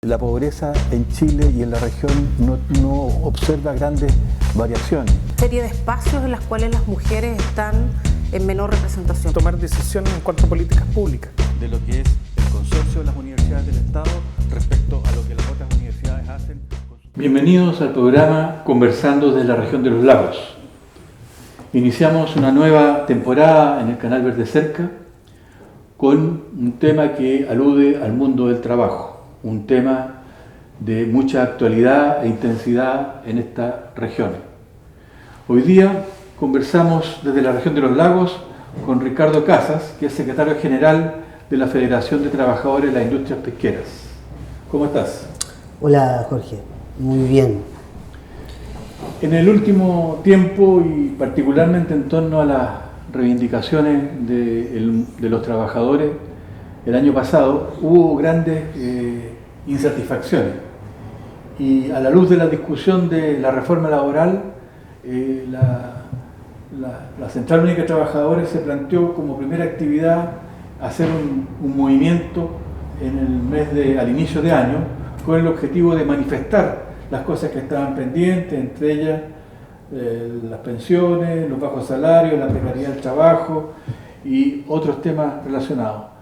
La pobreza en Chile y en la región no observa grandes variaciones. Serie de espacios en los cuales las mujeres están en menor representación. Tomar decisiones en cuanto a políticas públicas. De lo que es el consorcio de las universidades del Estado respecto a lo que las otras universidades hacen. Bienvenidos al programa Conversando desde la región de los lagos. Iniciamos una nueva temporada en el canal Verde Cerca con un tema que alude al mundo del trabajo. Un tema de mucha actualidad e intensidad en esta región. Hoy día conversamos desde la región de los lagos con Ricardo Casas, que es secretario general de la Federación de Trabajadores de las Industrias Pesqueras. ¿Cómo estás? Hola Jorge, muy bien. En el último tiempo y particularmente en torno a las reivindicaciones de los trabajadores, el año pasado hubo grandes insatisfacciones y a la luz de la discusión de la reforma laboral, la Central Única de Trabajadores se planteó como primera actividad hacer un movimiento al inicio de año con el objetivo de manifestar las cosas que estaban pendientes, entre ellas las pensiones, los bajos salarios, la precariedad del trabajo y otros temas relacionados.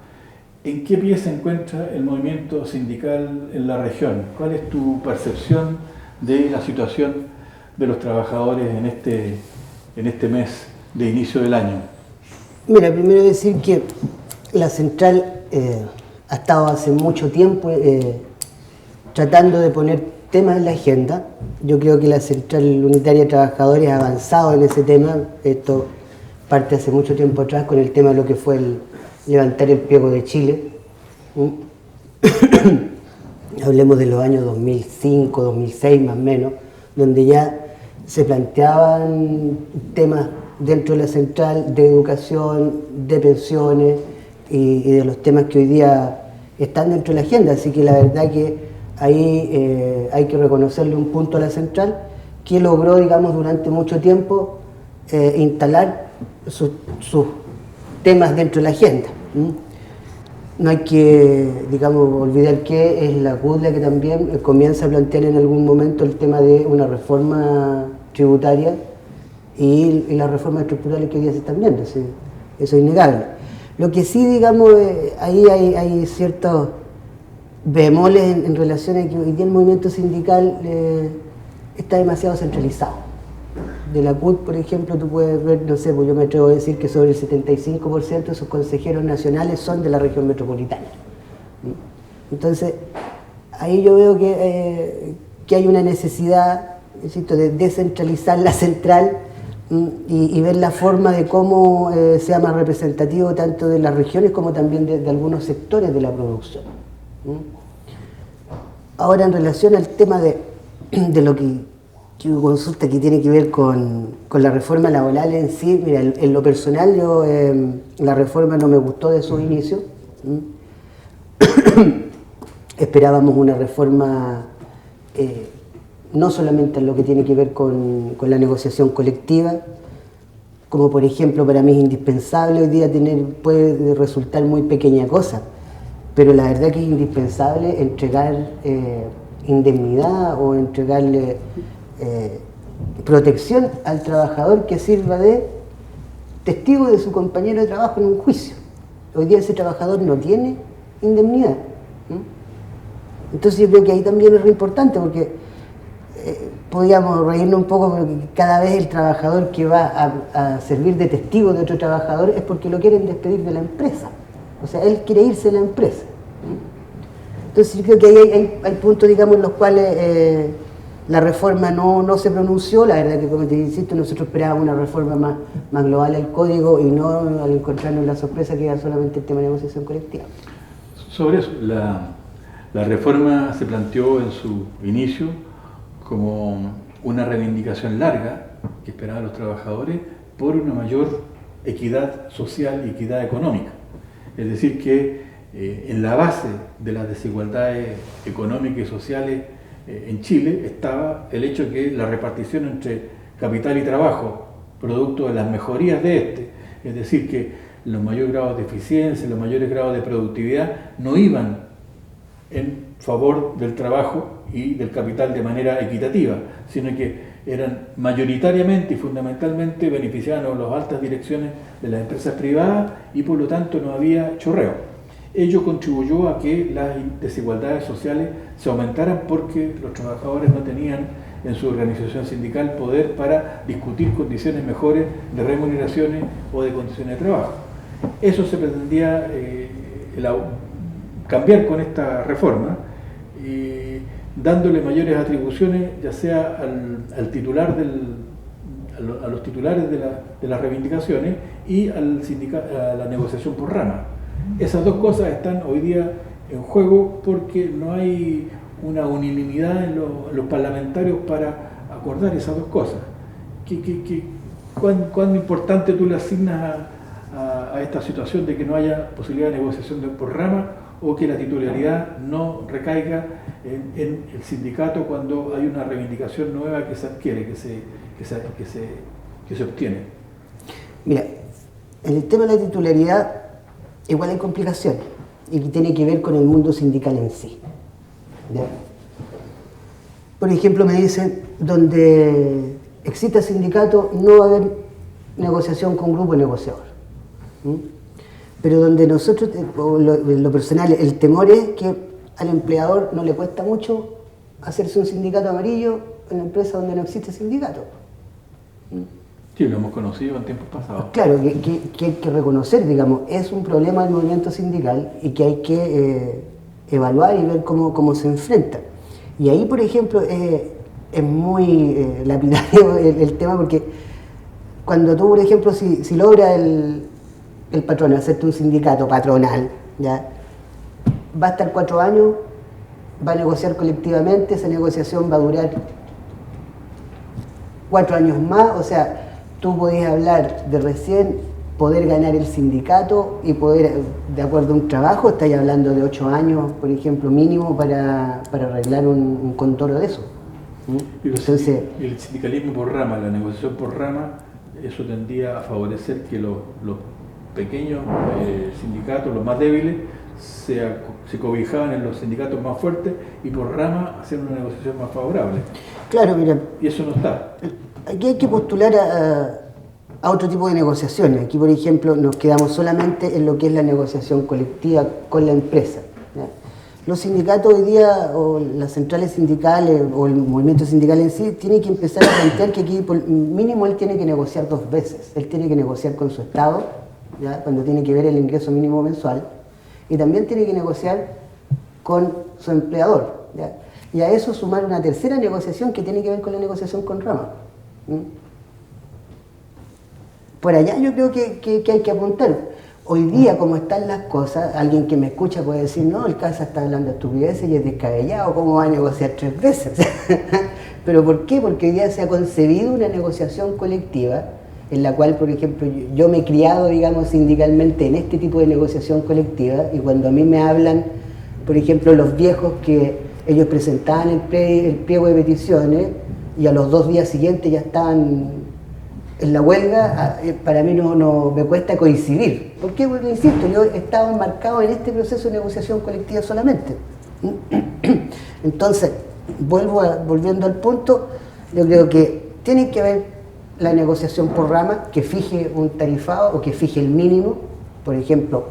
¿En qué pie se encuentra el movimiento sindical en la región? ¿Cuál es tu percepción de la situación de los trabajadores en este mes de inicio del año? Mira, primero decir que la central ha estado hace mucho tiempo tratando de poner temas en la agenda. Yo creo que la Central Unitaria de Trabajadores ha avanzado en ese tema. Esto parte hace mucho tiempo atrás con el tema de lo que fue el levantar el pliego de Chile. Hablemos de los años 2005, 2006 más o menos, donde ya se planteaban temas dentro de la central de educación, de pensiones y de los temas que hoy día están dentro de la agenda. Así que la verdad que ahí hay que reconocerle un punto a la central que logró, digamos, durante mucho tiempo instalar sus temas dentro de la agenda. No hay que, digamos, olvidar que es la CUT la que también comienza a plantear en algún momento el tema de una reforma tributaria y las reformas estructurales que hoy día se están viendo, eso es innegable. Lo que sí, digamos, ahí hay ciertos bemoles en relación a que hoy día el movimiento sindical está demasiado centralizado. De la CUT, por ejemplo, tú puedes ver, no sé, pues yo me atrevo a decir que sobre el 75% de sus consejeros nacionales son de la región metropolitana. Entonces, ahí yo veo que hay una necesidad, insisto, de descentralizar la central y ver la forma de cómo sea más representativo tanto de las regiones como también de algunos sectores de la producción. Ahora, en relación al tema de lo que consulta que tiene que ver con la reforma laboral en sí, mira, en lo personal yo la reforma no me gustó de sus inicios. Esperábamos una reforma no solamente en lo que tiene que ver con la negociación colectiva, como por ejemplo para mí es indispensable hoy día puede resultar muy pequeña cosa, pero la verdad que es indispensable entregar indemnidad o entregarle protección al trabajador que sirva de testigo de su compañero de trabajo en un juicio. Hoy día ese trabajador no tiene indemnidad. Entonces yo creo que ahí también es re importante porque podríamos reírnos un poco porque cada vez el trabajador que va a servir de testigo de otro trabajador es porque lo quieren despedir de la empresa. O sea, él quiere irse de la empresa. Entonces yo creo que ahí hay puntos, digamos, en los cuales la reforma no se pronunció. La verdad que, como te insisto, nosotros esperábamos una reforma más global al código y no al encontrarnos la sorpresa que era solamente el tema de negociación colectiva. Sobre eso, la reforma se planteó en su inicio como una reivindicación larga que esperaban los trabajadores por una mayor equidad social y equidad económica. Es decir, que en la base de las desigualdades económicas y sociales en Chile estaba el hecho que la repartición entre capital y trabajo, producto de las mejorías de es decir, que los mayores grados de eficiencia, los mayores grados de productividad no iban en favor del trabajo y del capital de manera equitativa, sino que eran mayoritariamente y fundamentalmente beneficiaban a las altas direcciones de las empresas privadas y por lo tanto no había chorreo. Ello contribuyó a que las desigualdades sociales se aumentaran porque los trabajadores no tenían en su organización sindical poder para discutir condiciones mejores de remuneraciones o de condiciones de trabajo. Eso se pretendía cambiar con esta reforma, dándole mayores atribuciones ya sea al titular a los titulares de las reivindicaciones y a la negociación por rama. Esas dos cosas están hoy día en juego porque no hay una unanimidad en los parlamentarios para acordar esas dos cosas. ¿Cuán importante tú le asignas a esta situación de que no haya posibilidad de negociación por rama o que la titularidad no recaiga en el sindicato cuando hay una reivindicación nueva que se adquiere, que se obtiene? Mira, en el tema de la titularidad igual hay complicaciones y que tiene que ver con el mundo sindical en sí. ¿Ya? Por ejemplo, me dicen, donde exista sindicato no va a haber negociación con grupo negociador. Pero donde nosotros, en lo personal, el temor es que al empleador no le cuesta mucho hacerse un sindicato amarillo en la empresa donde no existe sindicato. Sí, lo hemos conocido en tiempos pasados. Claro, que hay que reconocer, digamos, es un problema del movimiento sindical y que hay que evaluar y ver cómo se enfrenta. Y ahí, por ejemplo, es muy lapidario el tema porque cuando tú, por ejemplo, si logra el patrón hacerte un sindicato patronal, ¿ya? Va a estar 4 años, va a negociar colectivamente, esa negociación va a durar 4 años más, o sea, tú podías hablar de recién poder ganar el sindicato y poder, de acuerdo a un trabajo, estás hablando de 8 años, por ejemplo, mínimo para arreglar un contoro de eso. Entonces, el sindicalismo por rama, la negociación por rama, eso tendría a favorecer que los pequeños sindicatos, los más débiles, se cobijaban en los sindicatos más fuertes y por rama hacer una negociación más favorable. Claro, mira. Y eso no está. Aquí hay que postular a otro tipo de negociaciones. Aquí, por ejemplo, nos quedamos solamente en lo que es la negociación colectiva con la empresa, ¿ya? Los sindicatos hoy día, o las centrales sindicales, o el movimiento sindical en sí, tiene que empezar a plantear que aquí, por mínimo, él tiene que negociar 2 veces. Él tiene que negociar con su Estado, ¿ya? Cuando tiene que ver el ingreso mínimo mensual, y también tiene que negociar con su empleador, ¿ya? Y a eso sumar una tercera negociación que tiene que ver con la negociación con rama. Por allá yo creo que hay que apuntar. Hoy día, como están las cosas, alguien que me escucha puede decir, no, el CASA está hablando de estupideces y es descabellado, ¿cómo va a negociar 3 veces? ¿Pero por qué? Porque hoy día se ha concebido una negociación colectiva en la cual, por ejemplo, yo me he criado, digamos, sindicalmente en este tipo de negociación colectiva y cuando a mí me hablan, por ejemplo, los viejos que ellos presentaban el pliego de peticiones y a los 2 días siguientes ya estaban en la huelga, para mí no me cuesta coincidir. ¿Por qué? Porque, insisto, yo estaba enmarcado en este proceso de negociación colectiva solamente. Entonces, volviendo al punto, yo creo que tiene que haber la negociación por rama que fije un tarifado o que fije el mínimo. Por ejemplo,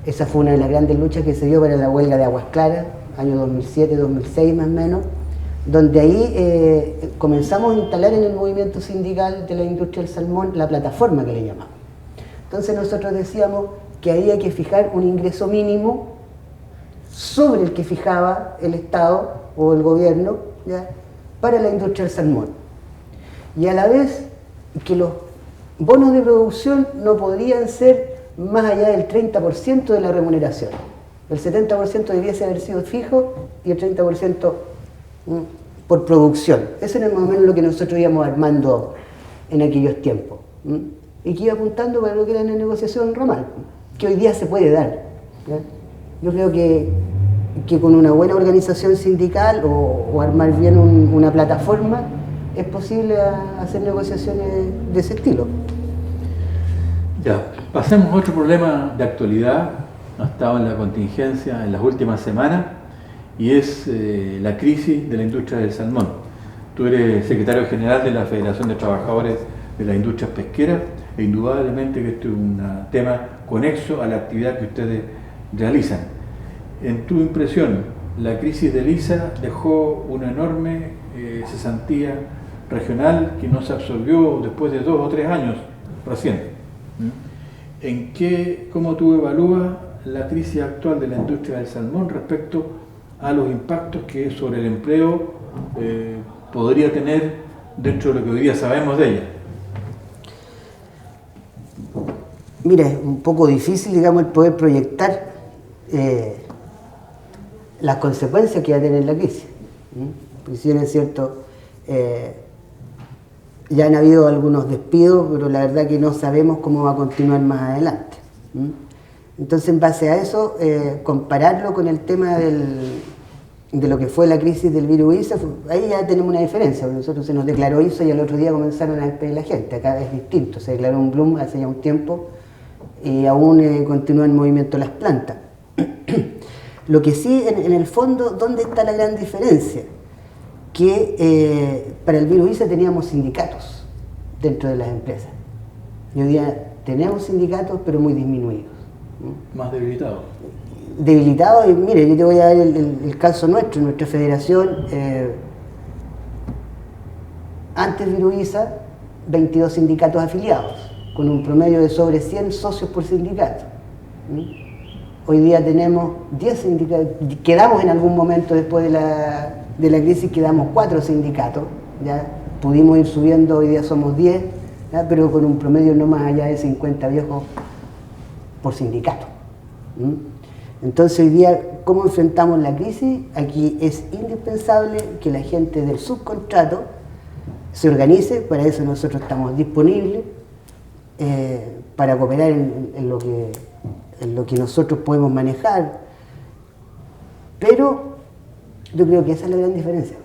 esa fue una de las grandes luchas que se dio para la huelga de Aguas Claras, año 2007, 2006 más o menos, donde ahí comenzamos a instalar en el movimiento sindical de la industria del salmón la plataforma que le llamamos. Entonces nosotros decíamos que había que fijar un ingreso mínimo sobre el que fijaba el Estado o el gobierno, ¿ya?, para la industria del salmón. Y a la vez que los bonos de producción no podrían ser más allá del 30% de la remuneración. El 70% debiese haber sido fijo y el 30% por producción. Ese era más o menos lo que nosotros íbamos armando en aquellos tiempos. Y que iba apuntando para lo que era la negociación ramal, que hoy día se puede dar, ¿ya? Yo creo que con una buena organización sindical o armar bien una plataforma es posible hacer negociaciones de ese estilo. Ya, pasemos a otro problema de actualidad. Ha estado en la contingencia en las últimas semanas y es la crisis de la industria del salmón. Tú eres secretario general de la Federación de Trabajadores de las Industrias Pesqueras e indudablemente que este es un tema conexo a la actividad que ustedes realizan. En tu impresión, la crisis de ISA dejó una enorme cesantía regional que no se absorbió después de 2 o 3 años recién. ¿Cómo tú evalúas la crisis actual de la industria del salmón respecto a los impactos que sobre el empleo podría tener dentro de lo que hoy día sabemos de ella? Mira, es un poco difícil, digamos, el poder proyectar las consecuencias que va a tener la crisis. Porque si bien es cierto, ya han habido algunos despidos, pero la verdad que no sabemos cómo va a continuar más adelante. Entonces, en base a eso, compararlo con el tema de lo que fue la crisis del virus ISA, ahí ya tenemos una diferencia, porque nosotros se nos declaró ISA y al otro día comenzaron a despedir a la gente. Acá es distinto, se declaró un Bloom hace ya un tiempo y aún continúa en movimiento las plantas. Lo que sí, en el fondo, ¿dónde está la gran diferencia? Que para el virus ISA teníamos sindicatos dentro de las empresas. Y hoy día tenemos sindicatos, pero muy disminuidos. Más debilitados. Debilitados, y mire, yo te voy a dar el caso nuestro, nuestra federación, antes del virus ISA, 22 sindicatos afiliados, con un promedio de sobre 100 socios por sindicato. Hoy día tenemos 10 sindicatos, quedamos en algún momento después de la crisis, quedamos 4 sindicatos, ya pudimos ir subiendo, hoy día somos 10, ¿ya? Pero con un promedio no más allá de 50 viejos por sindicato. Entonces hoy día, ¿cómo enfrentamos la crisis? Aquí es indispensable que la gente del subcontrato se organice, para eso nosotros estamos disponibles, para cooperar en lo que nosotros podemos manejar, pero yo creo que esa es la gran diferencia,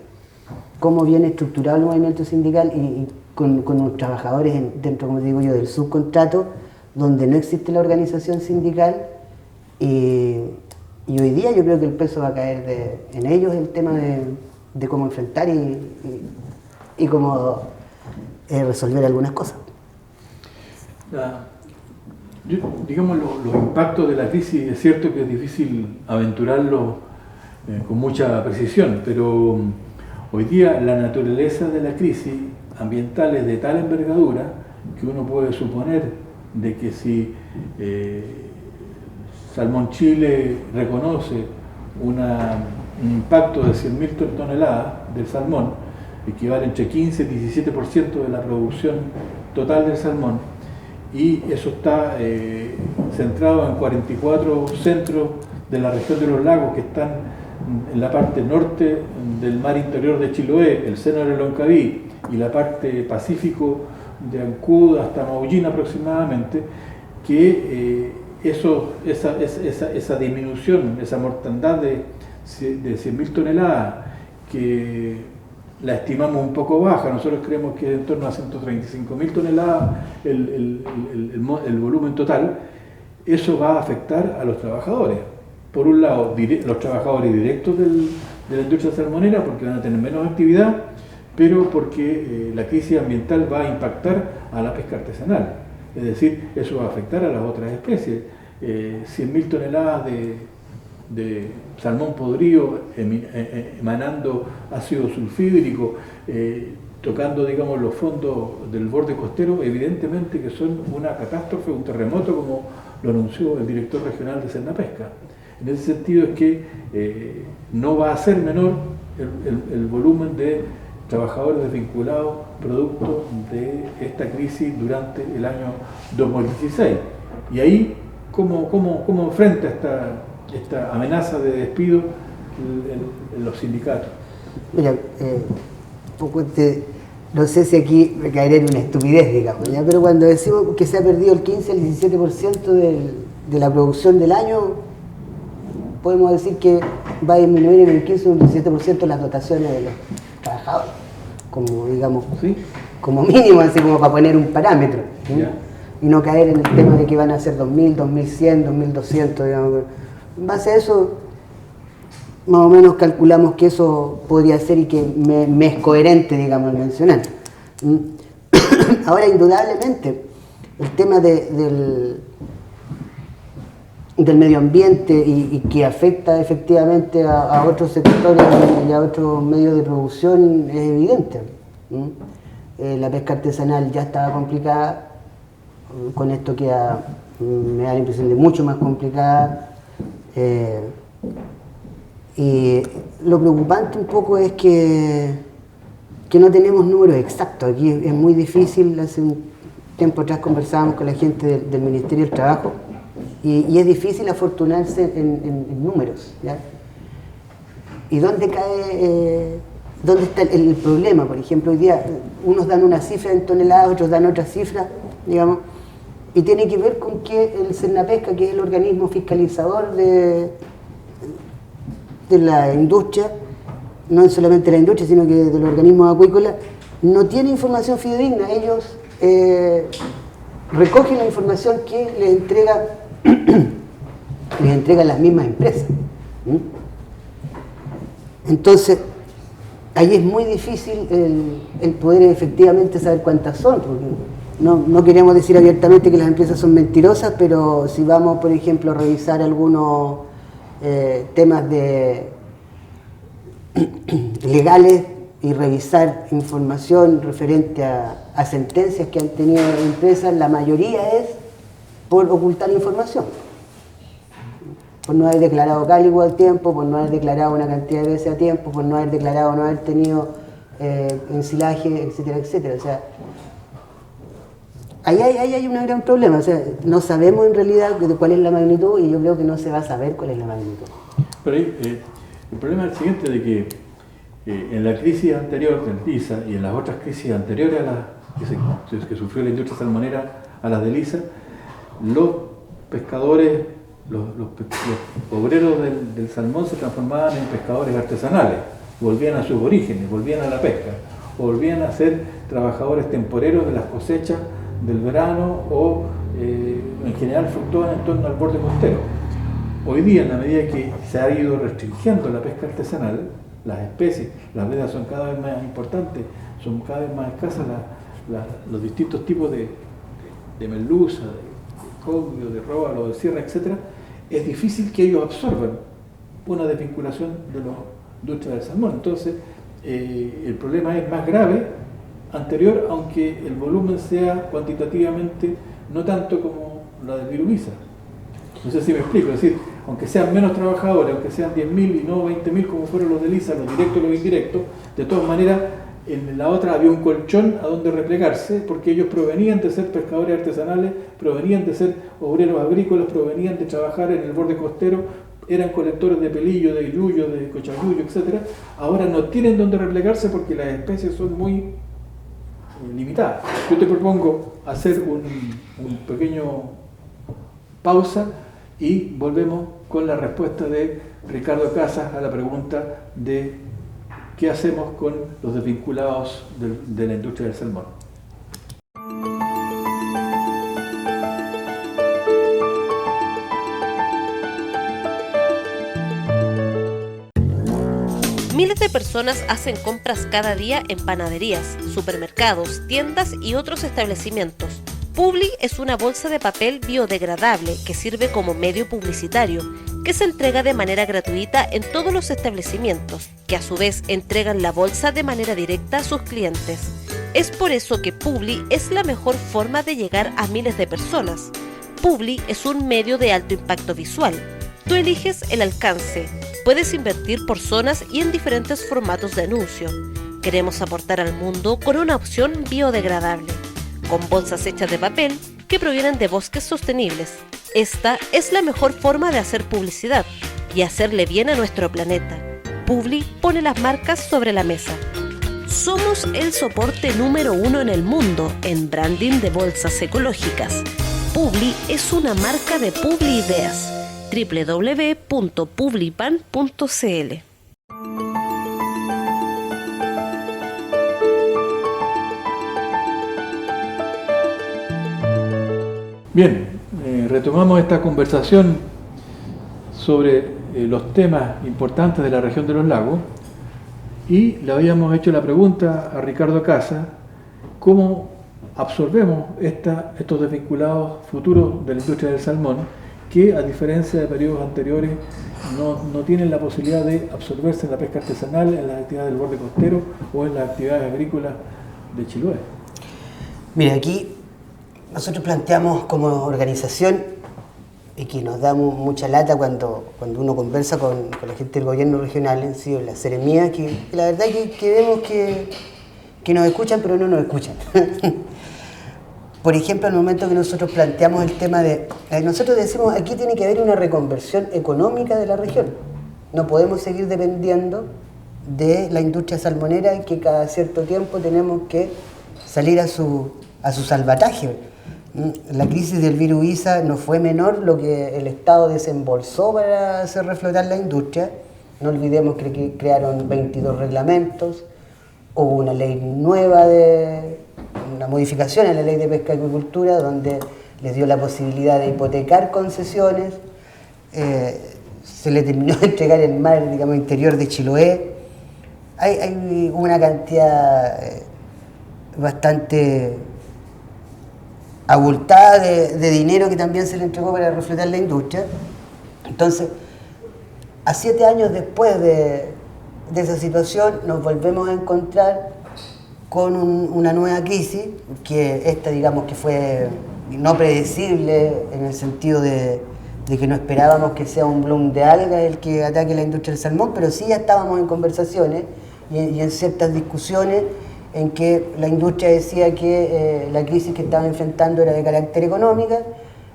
cómo viene estructurado el movimiento sindical y con los trabajadores dentro, como digo yo, del subcontrato, donde no existe la organización sindical, y hoy día yo creo que el peso va a caer en ellos, el tema de cómo enfrentar y cómo resolver algunas cosas. Digamos, los impactos de la crisis, es cierto que es difícil aventurarlo con mucha precisión, pero hoy día la naturaleza de la crisis ambiental es de tal envergadura que uno puede suponer de que si Salmón Chile reconoce un impacto de 100.000 toneladas del salmón, equivale entre 15 y 17% de la producción total del salmón, y eso está centrado en 44 centros de la región de los lagos que están en la parte norte del mar interior de Chiloé, el seno del Loncaví y la parte pacífico de Ancud hasta Maullín aproximadamente, que esa disminución, esa mortandad de 100.000 toneladas, que la estimamos un poco baja, nosotros creemos que es en torno a 135.000 toneladas el volumen total, eso va a afectar a los trabajadores. Por un lado, los trabajadores directos de la industria salmonera, porque van a tener menos actividad, pero porque la crisis ambiental va a impactar a la pesca artesanal. Es decir, eso va a afectar a las otras especies. 100.000 toneladas de salmón podrido emanando ácido sulfídrico, tocando, digamos, los fondos del borde costero, evidentemente que son una catástrofe, un terremoto, como lo anunció el director regional de Cernapesca. En ese sentido es que no va a ser menor el volumen de trabajadores desvinculados producto de esta crisis durante el año 2016. Y ahí, ¿cómo enfrenta esta amenaza de despido en los sindicatos? Mira, no sé si aquí me caeré en una estupidez, digamos, ¿ya? Pero cuando decimos que se ha perdido el 15 al 17% de la producción del año, podemos decir que va a disminuir en el 15 o un 17% las dotaciones de los trabajadores, como, digamos, ¿sí?, como mínimo, así como para poner un parámetro, ¿sí? Y no caer en el tema de que van a ser 2.000, 2.100, 2.200, digamos. En base a eso, más o menos calculamos que eso podría ser y que me es coherente, digamos, mencionar. Ahora, indudablemente, el tema del medio ambiente y que afecta efectivamente a otros sectores y a otros medios de producción es evidente. La pesca artesanal ya estaba complicada, con esto me da la impresión de mucho más complicada. Y lo preocupante un poco es que no tenemos números exactos. Aquí es muy difícil. Hace un tiempo atrás conversábamos con la gente del Ministerio del Trabajo y es difícil afortunarse en números, ¿ya? ¿Y dónde está el problema? Por ejemplo, hoy día unos dan una cifra en toneladas, otros dan otra cifra, digamos, y tiene que ver con que el Cernapesca, que es el organismo fiscalizador de la industria, no solamente de la industria, sino que de los organismos acuícolas, no tiene información fidedigna. Ellos recogen la información que les entregan las mismas empresas. Entonces, ahí es muy difícil el poder efectivamente saber cuántas son, porque no queremos decir abiertamente que las empresas son mentirosas, pero si vamos, por ejemplo, a revisar algunos temas legales y revisar información referente a sentencias que han tenido empresas, la mayoría es por ocultar información, por no haber declarado cálico al tiempo, por no haber declarado una cantidad de veces a tiempo, por no haber declarado, no haber tenido ensilaje, etcétera, etcétera. O sea, ahí hay un gran problema. O sea, no sabemos en realidad cuál es la magnitud y yo creo que no se va a saber cuál es la magnitud. Pero ahí, el problema es el siguiente, de que en la crisis anterior del Lisa y en las otras crisis anteriores que sufrió la industria salmonera a las de Lisa, los pescadores, los obreros del salmón se transformaban en pescadores artesanales, volvían a sus orígenes, volvían a la pesca, volvían a ser trabajadores temporeros de las cosechas del verano o en general fluctuaban en torno al borde costero. Hoy día, en la medida que se ha ido restringiendo la pesca artesanal, las especies, las vedas son cada vez más importantes, son cada vez más escasas los distintos tipos de merluza, de cobio, de róbalo, de sierra, etc., es difícil que ellos absorban una desvinculación de la industria del salmón. Entonces, el problema es más grave anterior, aunque el volumen sea cuantitativamente no tanto como la del virus Lisa. No sé si me explico, es decir, aunque sean menos trabajadores, aunque sean 10.000 y no 20.000 como fueron los de Lisa, los directos y los indirectos, de todas maneras, en la otra había un colchón a donde replegarse, porque ellos provenían de ser pescadores artesanales, provenían de ser obreros agrícolas, provenían de trabajar en el borde costero, eran colectores de pelillo, de yuyo, de cochayuyo, etc. Ahora no tienen donde replegarse porque las especies son muy limitadas. Yo te propongo hacer un pequeño pausa y volvemos con la respuesta de Ricardo Casas a la pregunta de qué hacemos con los desvinculados de la industria del salmón. Miles de personas hacen compras cada día en panaderías, supermercados, tiendas y otros establecimientos. Publi es una bolsa de papel biodegradable que sirve como medio publicitario, que se entrega de manera gratuita en todos los establecimientos, que a su vez entregan la bolsa de manera directa a sus clientes. Es por eso que Publi es la mejor forma de llegar a miles de personas. Publi es un medio de alto impacto visual. Tú eliges el alcance. Puedes invertir por zonas y en diferentes formatos de anuncio. Queremos aportar al mundo con una opción biodegradable, con bolsas hechas de papel que provienen de bosques sostenibles. Esta es la mejor forma de hacer publicidad y hacerle bien a nuestro planeta. Publi pone las marcas sobre la mesa. Somos el soporte número 1 en el mundo en branding de bolsas ecológicas. Publi es una marca de Publi Ideas. www.publipan.cl. Bien, retomamos esta conversación sobre los temas importantes de la región de los lagos y le habíamos hecho la pregunta a Ricardo Casa, ¿cómo absorbemos estos desvinculados futuros de la industria del salmón que, a diferencia de periodos anteriores, no tienen la posibilidad de absorberse en la pesca artesanal, en las actividades del borde costero o en las actividades agrícolas de Chiloé? Mira, aquí nosotros planteamos como organización, y que nos da mucha lata cuando uno conversa con la gente del gobierno regional, en sí, la seremía, que la verdad que vemos que nos escuchan, pero no nos escuchan. Por ejemplo, al momento que nosotros planteamos el tema de... nosotros decimos, aquí tiene que haber una reconversión económica de la región. No podemos seguir dependiendo de la industria salmonera y que cada cierto tiempo tenemos que salir a su salvataje. La crisis del virus ISA no fue menor lo que el Estado desembolsó para hacer reflotar la industria. No olvidemos que crearon 22 reglamentos, hubo una ley nueva, una modificación a la ley de pesca y acuicultura, donde les dio la posibilidad de hipotecar concesiones, se le terminó de entregar el mar, digamos, interior de Chiloé. Hay una cantidad bastante abultada de dinero que también se le entregó para reflotar la industria. Entonces, a 7 años después de esa situación, nos volvemos a encontrar con una nueva crisis, que esta, digamos, que fue no predecible en el sentido de que no esperábamos que sea un bloom de algas el que ataque la industria del salmón, pero sí ya estábamos en conversaciones y en ciertas discusiones en que la industria decía que la crisis que estaba enfrentando era de carácter económica,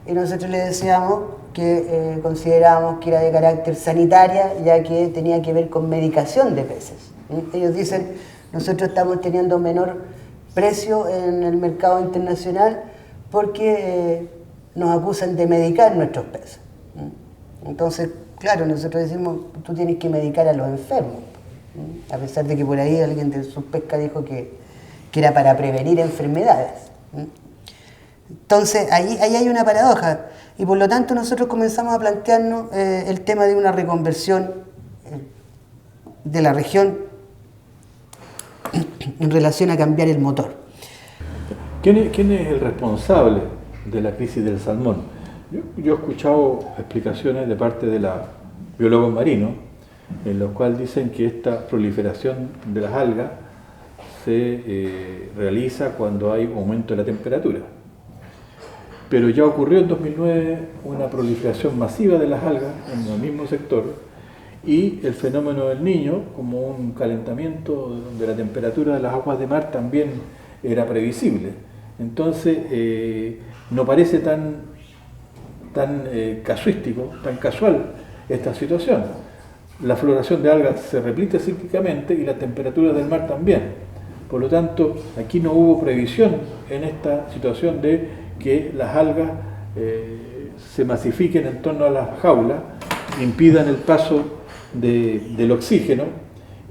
y nosotros le decíamos que considerábamos que era de carácter sanitaria, ya que tenía que ver con medicación de peces. Ellos dicen, nosotros estamos teniendo menor precio en el mercado internacional porque nos acusan de medicar nuestros peces. Entonces, claro, nosotros decimos, tú tienes que medicar a los enfermos. A pesar de que por ahí alguien de Subpesca dijo que era para prevenir enfermedades. Entonces, ahí hay una paradoja, y por lo tanto nosotros comenzamos a plantearnos el tema de una reconversión de la región en relación a cambiar el motor. ¿Quién es el responsable de la crisis del salmón? Yo he escuchado explicaciones de parte de los biólogos marinos, en los cuales dicen que esta proliferación de las algas se realiza cuando hay aumento de la temperatura. Pero ya ocurrió en 2009 una proliferación masiva de las algas en el mismo sector, y el fenómeno del Niño, como un calentamiento de la temperatura de las aguas de mar, también era previsible. Entonces, no parece tan casuístico, tan casual esta situación. La floración de algas se repite cíclicamente y la temperatura del mar también. Por lo tanto, aquí no hubo previsión en esta situación de que las algas se masifiquen en torno a las jaulas, impidan el paso del oxígeno,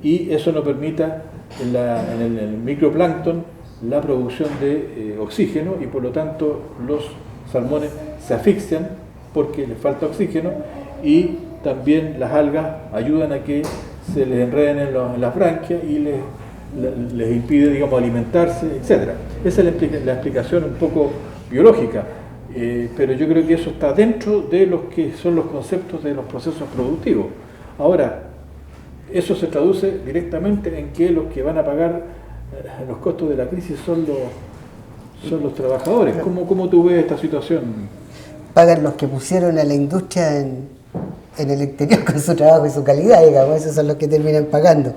y eso no permita en el microplancton la producción de oxígeno, y por lo tanto los salmones se asfixian porque les falta oxígeno, y también las algas ayudan a que se les enreden en las branquias y les impide, digamos, alimentarse, etc. Esa es la explicación un poco biológica, pero yo creo que eso está dentro de los que son los conceptos de los procesos productivos. Ahora, eso se traduce directamente en que los que van a pagar los costos de la crisis son los trabajadores. ¿Cómo tú ves esta situación? Pagan los que pusieron a la industria en el exterior con su trabajo y su calidad, digamos, esos son los que terminan pagando.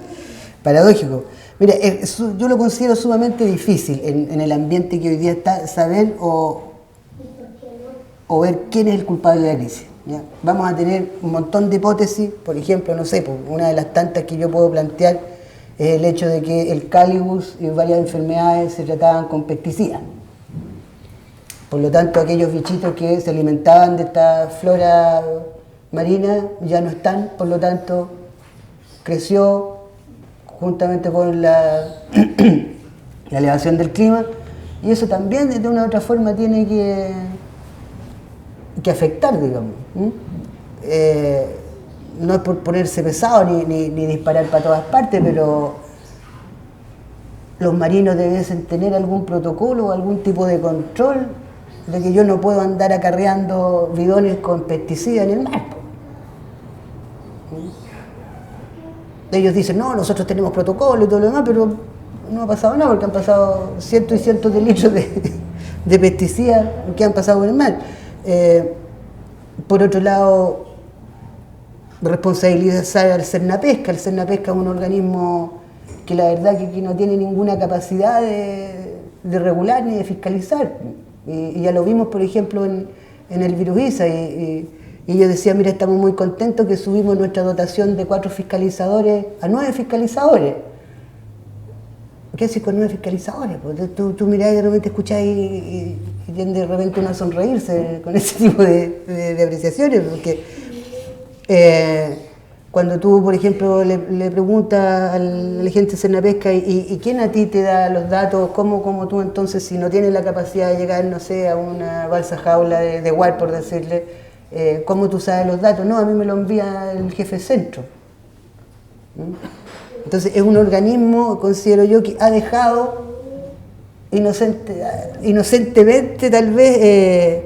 Paradójico. Mira, yo lo considero sumamente difícil en el ambiente que hoy día está, saber o ver quién es el culpable de la crisis. ¿Ya? Vamos a tener un montón de hipótesis, por ejemplo, no sé, pues, una de las tantas que yo puedo plantear es el hecho de que el cálibus y varias enfermedades se trataban con pesticidas. Por lo tanto, aquellos bichitos que se alimentaban de esta flora marina ya no están, por lo tanto, creció juntamente con la elevación del clima, y eso también de una u otra forma tiene que afectar, digamos. no es por ponerse pesado ni disparar para todas partes, pero los marinos debiesen tener algún protocolo o algún tipo de control de que yo no puedo andar acarreando bidones con pesticidas en el mar. Ellos dicen, no, nosotros tenemos protocolo y todo lo demás, pero no ha pasado nada porque han pasado cientos y cientos de litros de pesticidas que han pasado por el mar. Por otro lado, responsabilizar al Cernapesca. El Cernapesca es un organismo que la verdad que no tiene ninguna capacidad de regular ni de fiscalizar. Y ya lo vimos, por ejemplo, en el virus ISA. Y ellos decían, mira, estamos muy contentos que subimos nuestra dotación de 4 fiscalizadores a 9 fiscalizadores. ¿Qué haces con 9 fiscalizadores? Pues tú mirás y de repente escuchás y tiende de repente uno a sonreírse con ese tipo de apreciaciones, porque cuando tú, por ejemplo, le preguntas al agente de Cernapesca y quién a ti te da los datos, ¿cómo tú entonces, si no tienes la capacidad de llegar, no sé, a una balsa jaula de WAR, por decirle, ¿cómo tú sabes los datos? No, a mí me lo envía el jefe de centro. Entonces es un organismo, considero yo, que ha dejado inocentemente tal vez,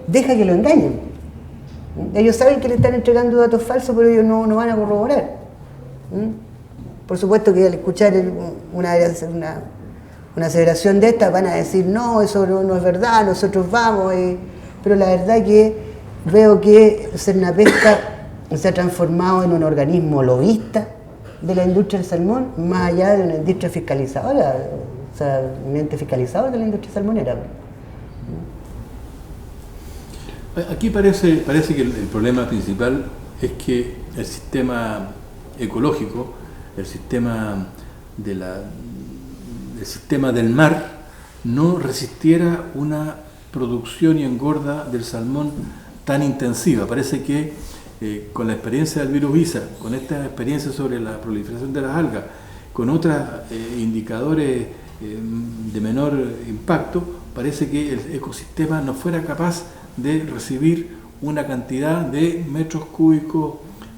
deja que lo engañen. Ellos saben que le están entregando datos falsos, pero ellos no van a corroborar. Por supuesto que al escuchar una aseveración de esta van a decir, no, eso no es verdad, nosotros vamos, pero la verdad que veo que Cernapesca se ha transformado en un organismo lobista de la industria del salmón, más allá de una industria fiscalizadora, o sea, un ente fiscalizador de la industria salmonera. Aquí parece que el problema principal es que el sistema ecológico, el sistema del mar, no resistiera una producción y engorda del salmón tan intensiva. Parece que con la experiencia del virus ISA, con esta experiencia sobre la proliferación de las algas, con otros indicadores de menor impacto, parece que el ecosistema no fuera capaz de recibir una cantidad de metros cúbicos,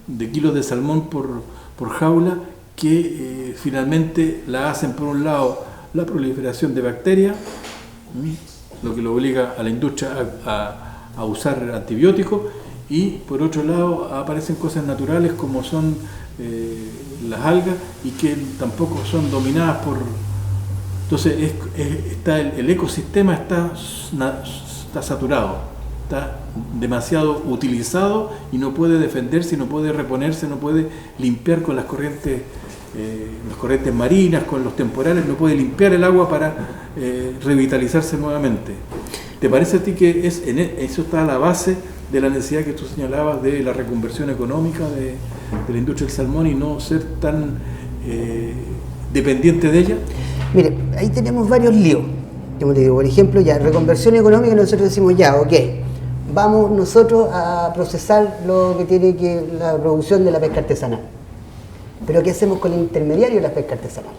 de kilos de salmón por jaula, que finalmente la hacen, por un lado, la proliferación de bacterias, lo que lo obliga a la industria a usar antibióticos, y por otro lado aparecen cosas naturales como son las algas, y que tampoco son dominadas por... Entonces el ecosistema está saturado, está demasiado utilizado y no puede defenderse, no puede reponerse, no puede limpiar con las corrientes marinas, con los temporales, no puede limpiar el agua para revitalizarse nuevamente. ¿Te parece a ti que eso está a la base de la necesidad que tú señalabas de la reconversión económica de la industria del salmón y no ser tan dependiente de ella? Mire, ahí tenemos varios líos. Como te digo, por ejemplo, ya, reconversión económica, nosotros decimos ya, ok, vamos nosotros a procesar lo que tiene que la producción de la pesca artesanal. Pero ¿qué hacemos con el intermediario de la pesca artesanal?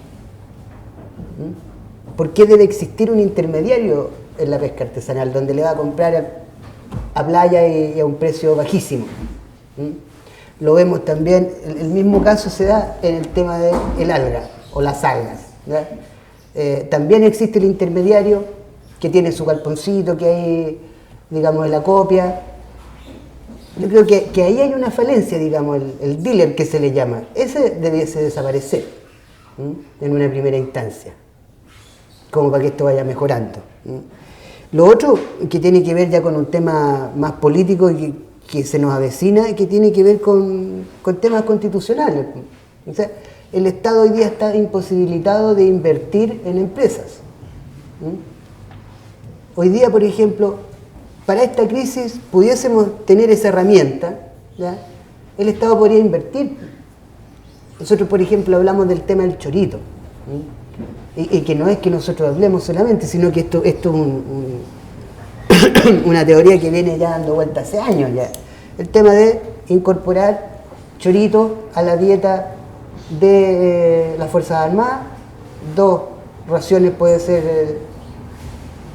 ¿Por qué debe existir un intermediario en la pesca artesanal donde le va a comprar a playa y a un precio bajísimo? Lo vemos también, el mismo caso se da en el tema del alga o las algas, ¿ya? También existe el intermediario que tiene su galponcito, que hay, digamos, en la copia. Yo creo que ahí hay una falencia, digamos, el dealer que se le llama. Ese debiese desaparecer en una primera instancia, como para que esto vaya mejorando. Lo otro que tiene que ver ya con un tema más político y que se nos avecina, que tiene que ver con temas constitucionales. O sea, el Estado hoy día está imposibilitado de invertir en empresas. Hoy día, por ejemplo, para esta crisis pudiésemos tener esa herramienta, ¿ya? El Estado podría invertir. Nosotros, por ejemplo, hablamos del tema del chorito, y que no es que nosotros hablemos solamente, sino que esto es una teoría que viene ya dando vuelta hace años ya. El tema de incorporar chorito a la dieta de las Fuerzas Armadas, 2 raciones puede ser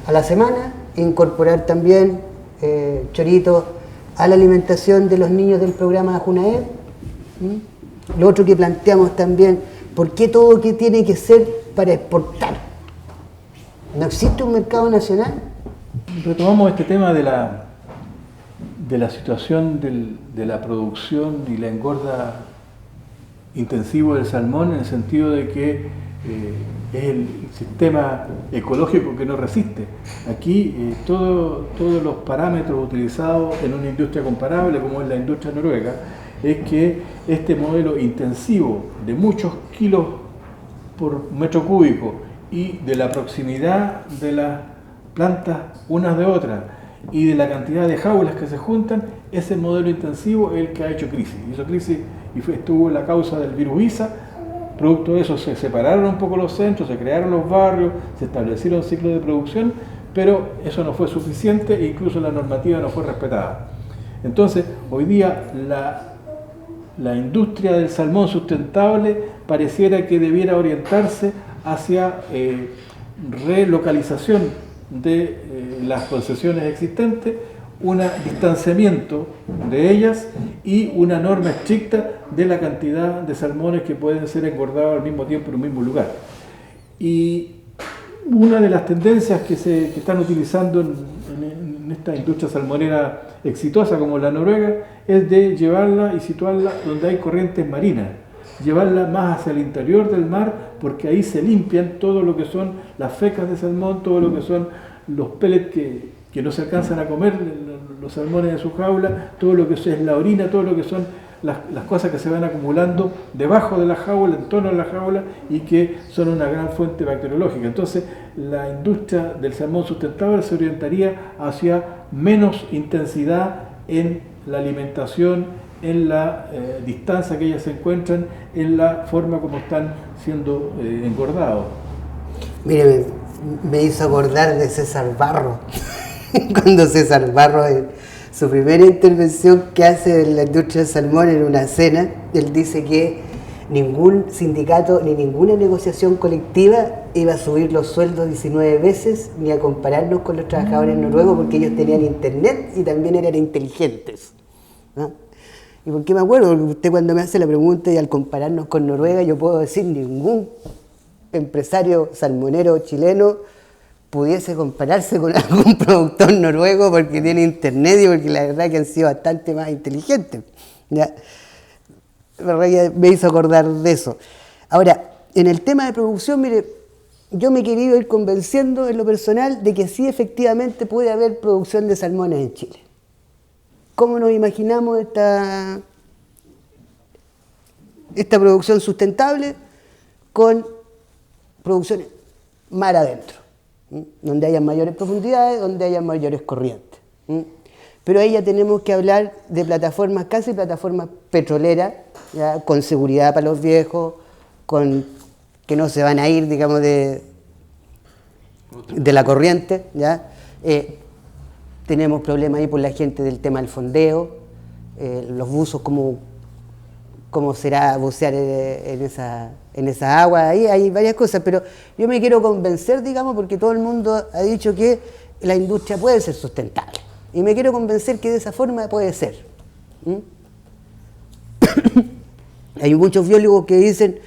a la semana, incorporar también chorito a la alimentación de los niños del programa Junaed, Lo otro que planteamos también, ¿por qué todo que tiene que ser para exportar? ¿No existe un mercado nacional? Retomamos este tema de la situación de la producción y la engorda intensivo del salmón, en el sentido de que es el sistema ecológico que no resiste. Aquí todos los parámetros utilizados en una industria comparable como es la industria noruega, es que este modelo intensivo de muchos kilos por metro cúbico y de la proximidad de las plantas unas de otras y de la cantidad de jaulas que se juntan, ese modelo intensivo es el que ha hecho crisis. Hizo crisis y estuvo la causa del virus ISA. Producto de eso se separaron un poco los centros, se crearon los barrios, se establecieron ciclos de producción, pero eso no fue suficiente e incluso la normativa no fue respetada. Entonces, hoy día la industria del salmón sustentable pareciera que debiera orientarse hacia relocalización de las concesiones existentes, un distanciamiento de ellas y una norma estricta de la cantidad de salmones que pueden ser engordados al mismo tiempo en un mismo lugar. Y una de las tendencias que están utilizando en esta industria salmonera exitosa como la noruega es de llevarla y situarla donde hay corrientes marinas, llevarla más hacia el interior del mar, porque ahí se limpian todo lo que son las fecas de salmón, todo lo que son los pellets que no se alcanzan a comer, los salmones de su jaula, todo lo que es la orina, todo lo que son las cosas que se van acumulando debajo de la jaula, en torno a la jaula, y que son una gran fuente bacteriológica. Entonces, la industria del salmón sustentable se orientaría hacia menos intensidad en la alimentación, en la distancia que ellas se encuentran, en la forma como están siendo engordados. Mire, me hizo acordar de César Barro, cuando César Barro, en su primera intervención que hace en la industria del salmón en una cena, él dice que ningún sindicato ni ninguna negociación colectiva iba a subir los sueldos 19 veces ni a compararnos con los trabajadores noruegos, porque ellos tenían internet y también eran inteligentes, ¿no? ¿Y por qué me acuerdo? Porque usted cuando me hace la pregunta y al compararnos con Noruega, yo puedo decir ningún empresario salmonero chileno pudiese compararse con algún productor noruego porque tiene internet y porque la verdad que han sido bastante más inteligentes, ¿ya? Me hizo acordar de eso. Ahora, en el tema de producción, mire, yo me he querido ir convenciendo en lo personal de que sí efectivamente puede haber producción de salmones en Chile. ¿Cómo nos imaginamos esta producción sustentable? Con producciones mar adentro, donde haya mayores profundidades, donde haya mayores corrientes. Pero ahí ya tenemos que hablar de plataformas, casi plataformas petroleras, ¿ya? Con seguridad para los viejos, con que no se van a ir, digamos, de la corriente, ¿ya? Tenemos problemas ahí por la gente del tema del fondeo, los buzos, cómo será bucear en esa agua, ahí hay varias cosas, pero yo me quiero convencer, digamos, porque todo el mundo ha dicho que la industria puede ser sustentable, y me quiero convencer que de esa forma puede ser. Hay muchos biólogos que dicen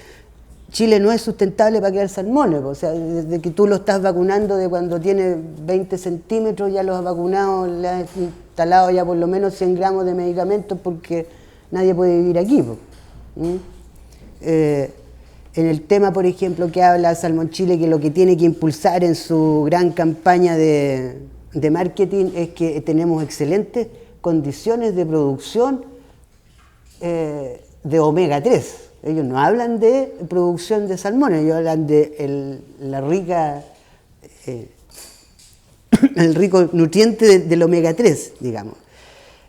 Chile no es sustentable para criar salmones, o sea, desde que tú lo estás vacunando de cuando tiene 20 centímetros, ya los has vacunado, le has instalado ya por lo menos 100 gramos de medicamentos porque nadie puede vivir aquí. En el tema, por ejemplo, que habla Salmón Chile, que lo que tiene que impulsar en su gran campaña de marketing es que tenemos excelentes condiciones de producción de omega 3. Ellos no hablan de producción de salmones, ellos hablan de el rico nutriente del omega 3, digamos.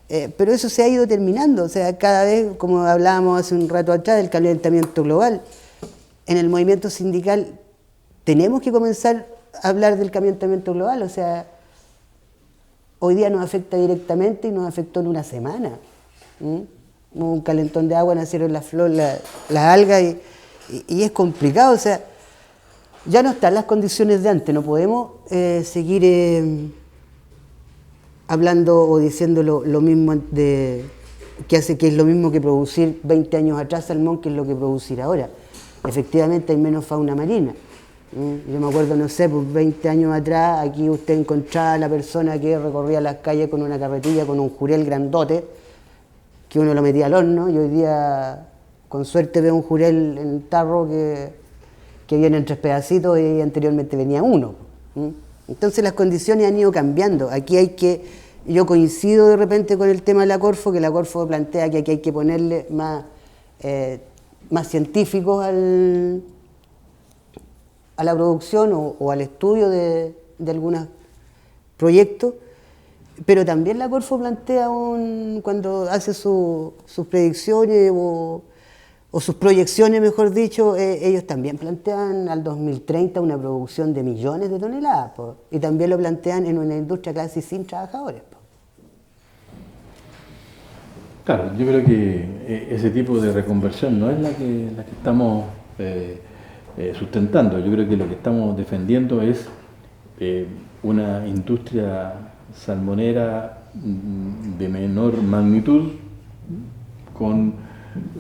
Pero eso se ha ido terminando, o sea, cada vez, como hablábamos hace un rato atrás, del calentamiento global. En el movimiento sindical tenemos que comenzar a hablar del calentamiento global, o sea, hoy día nos afecta directamente y nos afectó en una semana. Hubo un calentón de agua, nacieron las flores, las algas y es complicado, o sea, ya no están las condiciones de antes, no podemos seguir hablando o diciendo lo mismo que es lo mismo que producir 20 años atrás salmón, que es lo que producir ahora. Efectivamente hay menos fauna marina. Yo me acuerdo, no sé, pues 20 años atrás aquí usted encontraba a la persona que recorría las calles con una carretilla, con un jurel grandote, que uno lo metía al horno, y hoy día con suerte veo un jurel en tarro que viene en 3 pedacitos y anteriormente venía uno. Entonces las condiciones han ido cambiando. Aquí yo coincido de repente con el tema de la Corfo, que la Corfo plantea que aquí hay que ponerle más científicos a la producción o al estudio de algunos proyectos, pero también la Corfo plantea cuando hace sus predicciones o sus proyecciones, mejor dicho, ellos también plantean al 2030 una producción de millones de toneladas, y también lo plantean en una industria casi sin trabajadores. Claro, yo creo que ese tipo de reconversión no es la que estamos sustentando. Yo creo que lo que estamos defendiendo es una industria salmonera de menor magnitud, con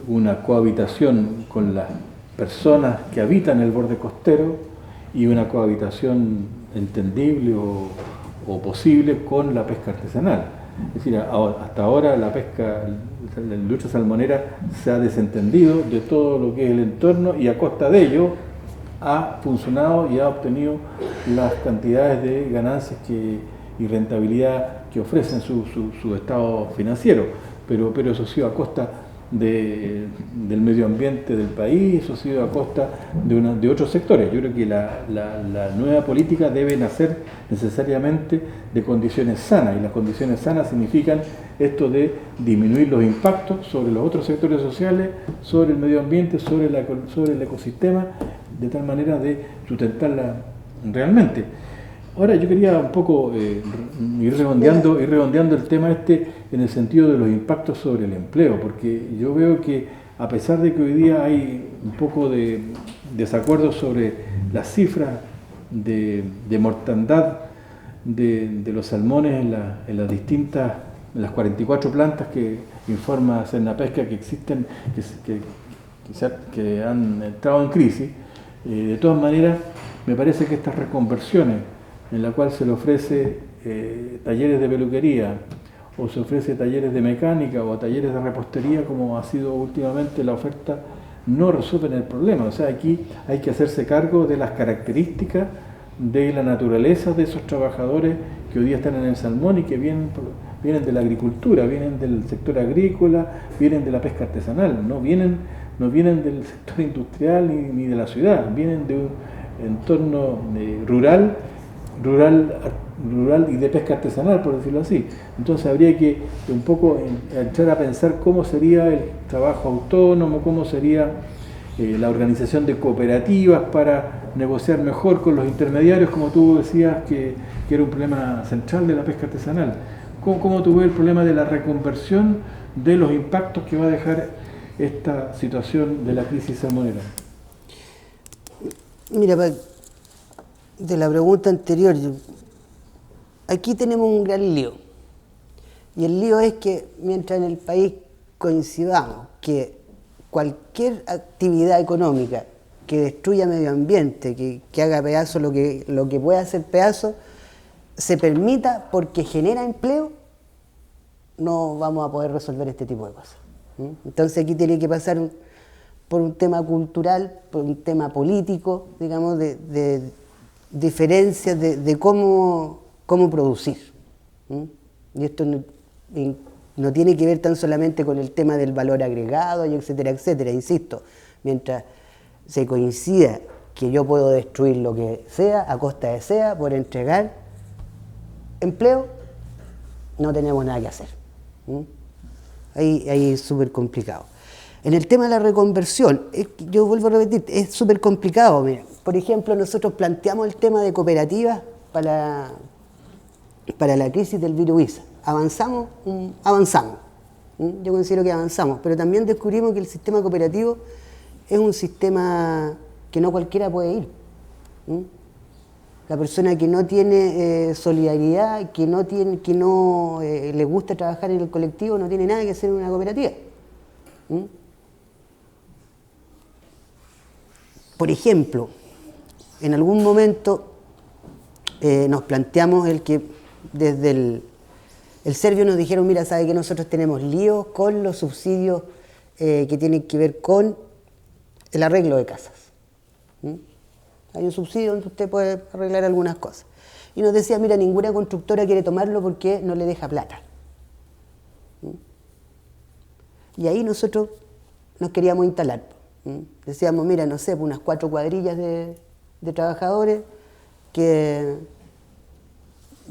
una cohabitación con las personas que habitan el borde costero y una cohabitación entendible o posible con la pesca artesanal. Es decir, hasta ahora la industria salmonera se ha desentendido de todo lo que es el entorno, y a costa de ello ha funcionado y ha obtenido las cantidades de ganancias y rentabilidad que ofrecen su estado financiero, pero eso ha sido a costa del medio ambiente del país, eso ha sido a costa de otros sectores. Yo creo que la nueva política debe nacer necesariamente de condiciones sanas, y las condiciones sanas significan esto de disminuir los impactos sobre los otros sectores sociales, sobre el medio ambiente, sobre el ecosistema, de tal manera de sustentarla realmente. Ahora yo quería un poco ir redondeando el tema en el sentido de los impactos sobre el empleo, porque yo veo que a pesar de que hoy día hay un poco de desacuerdo sobre las cifras de mortandad de los salmones en las 44 plantas que informa Cernapesca que existen, que han entrado en crisis, de todas maneras me parece que estas reconversiones en la cual se le ofrece talleres de peluquería, o se ofrece talleres de mecánica o talleres de repostería, como ha sido últimamente la oferta, no resuelven el problema. O sea, aquí hay que hacerse cargo de las características de la naturaleza de esos trabajadores que hoy día están en el salmón y que vienen de la agricultura, vienen del sector agrícola, vienen de la pesca artesanal, no vienen del sector industrial ni de la ciudad, vienen de un entorno rural y de pesca artesanal, por decirlo así. Entonces habría que un poco entrar a pensar cómo sería el trabajo autónomo, cómo sería la organización de cooperativas para negociar mejor con los intermediarios, como tú decías que era un problema central de la pesca artesanal. ¿Cómo tú ves el problema de la reconversión, de los impactos que va a dejar esta situación de la crisis salmonera? Mira, de la pregunta anterior, aquí tenemos un gran lío. Y el lío es que mientras en el país coincidamos que cualquier actividad económica que destruya medio ambiente, que haga pedazo lo que pueda hacer pedazo, se permita porque genera empleo, no vamos a poder resolver este tipo de cosas. Entonces aquí tiene que pasar por un tema cultural, por un tema político, digamos, de diferencias de cómo producir. Y esto no tiene que ver tan solamente con el tema del valor agregado, y etcétera, etcétera. Insisto, mientras se coincida que yo puedo destruir lo que sea, a costa de sea, por entregar empleo, no tenemos nada que hacer. Ahí es súper complicado. En el tema de la reconversión, yo vuelvo a repetir, es súper complicado. Mira, por ejemplo, nosotros planteamos el tema de cooperativas para la crisis del virus ISA. Avanzamos. Yo considero que avanzamos, pero también descubrimos que el sistema cooperativo es un sistema que no cualquiera puede ir. La persona que no tiene solidaridad, que no le gusta trabajar en el colectivo, no tiene nada que hacer en una cooperativa. ¿Mm? Por ejemplo, en algún momento nos planteamos el que desde el Servio nos dijeron, mira, sabe que nosotros tenemos líos con los subsidios que tienen que ver con el arreglo de casas. ¿Mm? Hay un subsidio donde usted puede arreglar algunas cosas. Y nos decía, mira, ninguna constructora quiere tomarlo porque no le deja plata. ¿Mm? Y ahí nosotros nos queríamos instalar. ¿Mm? Decíamos, mira, no sé, unas 4 cuadrillas de trabajadores, que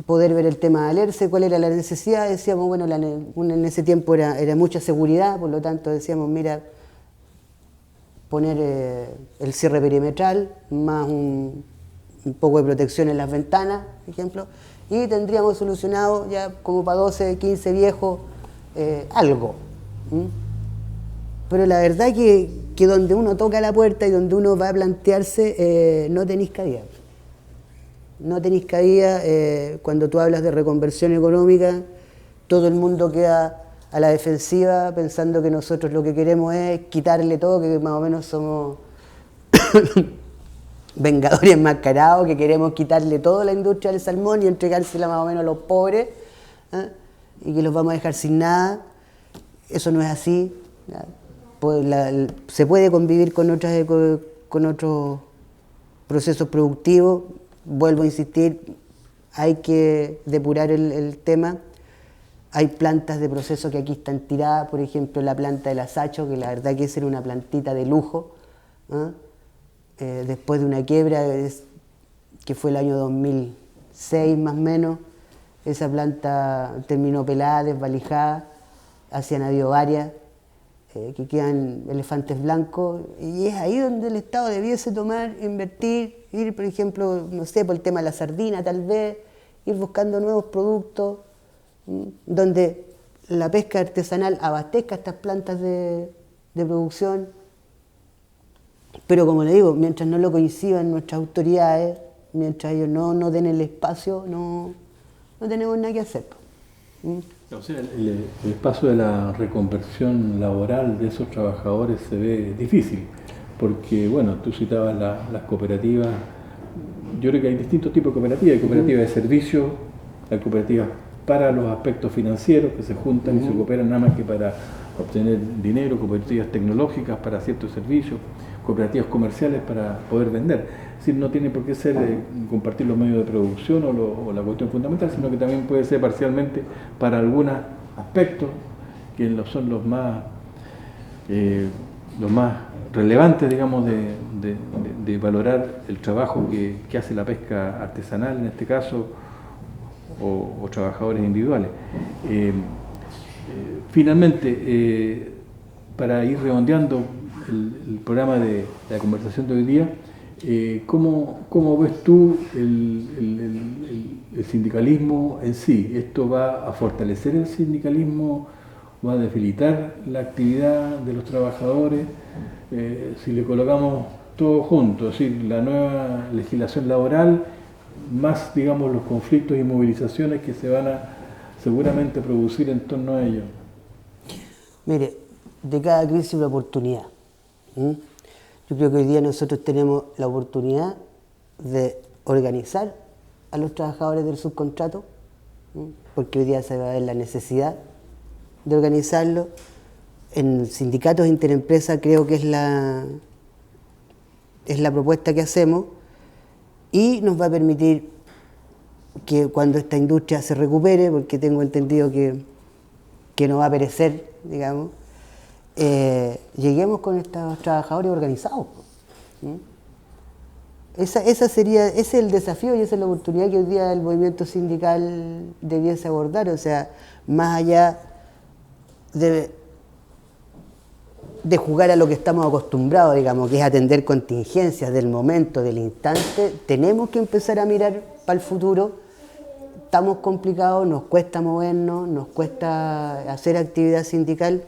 poder ver el tema de Alerce, cuál era la necesidad. Decíamos, bueno, en ese tiempo era mucha seguridad, por lo tanto decíamos, mira, poner el cierre perimetral, más un poco de protección en las ventanas, por ejemplo, y tendríamos solucionado ya como para 12, 15 viejos algo. ¿Mm? Pero la verdad que donde uno toca la puerta y donde uno va a plantearse, no tenéis cabida. No tenéis cabida cuando tú hablas de reconversión económica, todo el mundo queda a la defensiva pensando que nosotros lo que queremos es quitarle todo, que más o menos somos vengadores enmascarados, que queremos quitarle todo a la industria del salmón y entregársela más o menos a los pobres, ¿eh? Y que los vamos a dejar sin nada. Eso no es así. Se puede convivir con otros procesos productivos. Vuelvo a insistir, hay que depurar el tema. Hay plantas de proceso que aquí están tiradas, por ejemplo la planta del Asacho, que la verdad que esa era una plantita de lujo, ¿eh? Después de una quiebra que fue el año 2006 más o menos, esa planta terminó pelada, desvalijada, hacia habido varias, que quedan elefantes blancos, y es ahí donde el Estado debiese tomar, invertir, ir, por ejemplo, no sé, por el tema de la sardina tal vez, ir buscando nuevos productos, donde la pesca artesanal abastezca estas plantas de producción, pero como le digo, mientras no lo coincidan nuestras autoridades, mientras ellos no den el espacio, no tenemos nada que hacer. O sea, el espacio de la reconversión laboral de esos trabajadores se ve difícil, porque, bueno, tú citabas las cooperativas. Yo creo que hay distintos tipos de cooperativas. Hay cooperativas de servicios, hay cooperativas para los aspectos financieros que se juntan y se cooperan nada más que para obtener dinero, cooperativas tecnológicas para ciertos servicios, cooperativas comerciales para poder vender. Es decir, no tiene por qué ser compartir los medios de producción o la cuestión fundamental, sino que también puede ser parcialmente para algunos aspectos que son los más relevantes, digamos, de valorar el trabajo que hace la pesca artesanal en este caso, o trabajadores individuales. Finalmente, para ir redondeando el programa de la conversación de hoy día, ¿cómo ves tú el sindicalismo en sí? ¿Esto va a fortalecer el sindicalismo? ¿Va a debilitar la actividad de los trabajadores? Si le colocamos todo junto, es decir, la nueva legislación laboral, más, digamos, los conflictos y movilizaciones que se van a seguramente producir en torno a ello. Mire, de cada crisis una oportunidad. Yo creo que hoy día nosotros tenemos la oportunidad de organizar a los trabajadores del subcontrato, porque hoy día se va a ver la necesidad de organizarlo. En sindicatos interempresas creo que es la propuesta que hacemos, y nos va a permitir que cuando esta industria se recupere, porque tengo entendido que no va a perecer, digamos, lleguemos con estos trabajadores organizados. Ese es el desafío y esa es la oportunidad que hoy día el movimiento sindical debiese abordar. O sea, más allá de jugar a lo que estamos acostumbrados, digamos, que es atender contingencias del momento, del instante, tenemos que empezar a mirar para el futuro. Estamos complicados, nos cuesta movernos, nos cuesta hacer actividad sindical,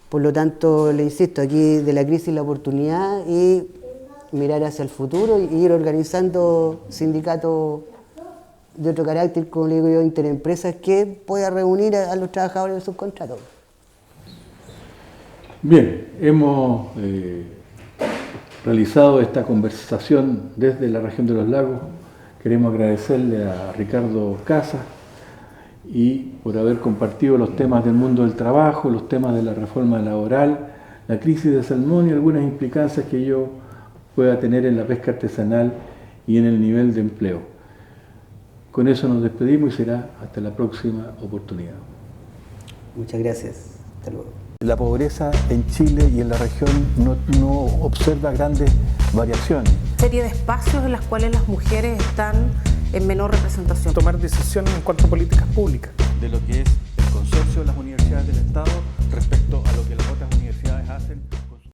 por lo tanto, le insisto, aquí de la crisis la oportunidad, y mirar hacia el futuro y ir organizando sindicatos de otro carácter, como le digo yo, interempresas, que pueda reunir a los trabajadores de subcontratos. Bien, hemos realizado esta conversación desde la región de los lagos. Queremos agradecerle a Ricardo Casas y por haber compartido los temas del mundo del trabajo, los temas de la reforma laboral, la crisis de salmón y algunas implicancias que ello pueda tener en la pesca artesanal y en el nivel de empleo. Con eso nos despedimos y será hasta la próxima oportunidad. Muchas gracias. Hasta luego. La pobreza en Chile y en la región no observa grandes variaciones. Serie de espacios en los cuales las mujeres están en menor representación. Tomar decisiones en cuanto a políticas públicas. De lo que es el consorcio de las universidades del Estado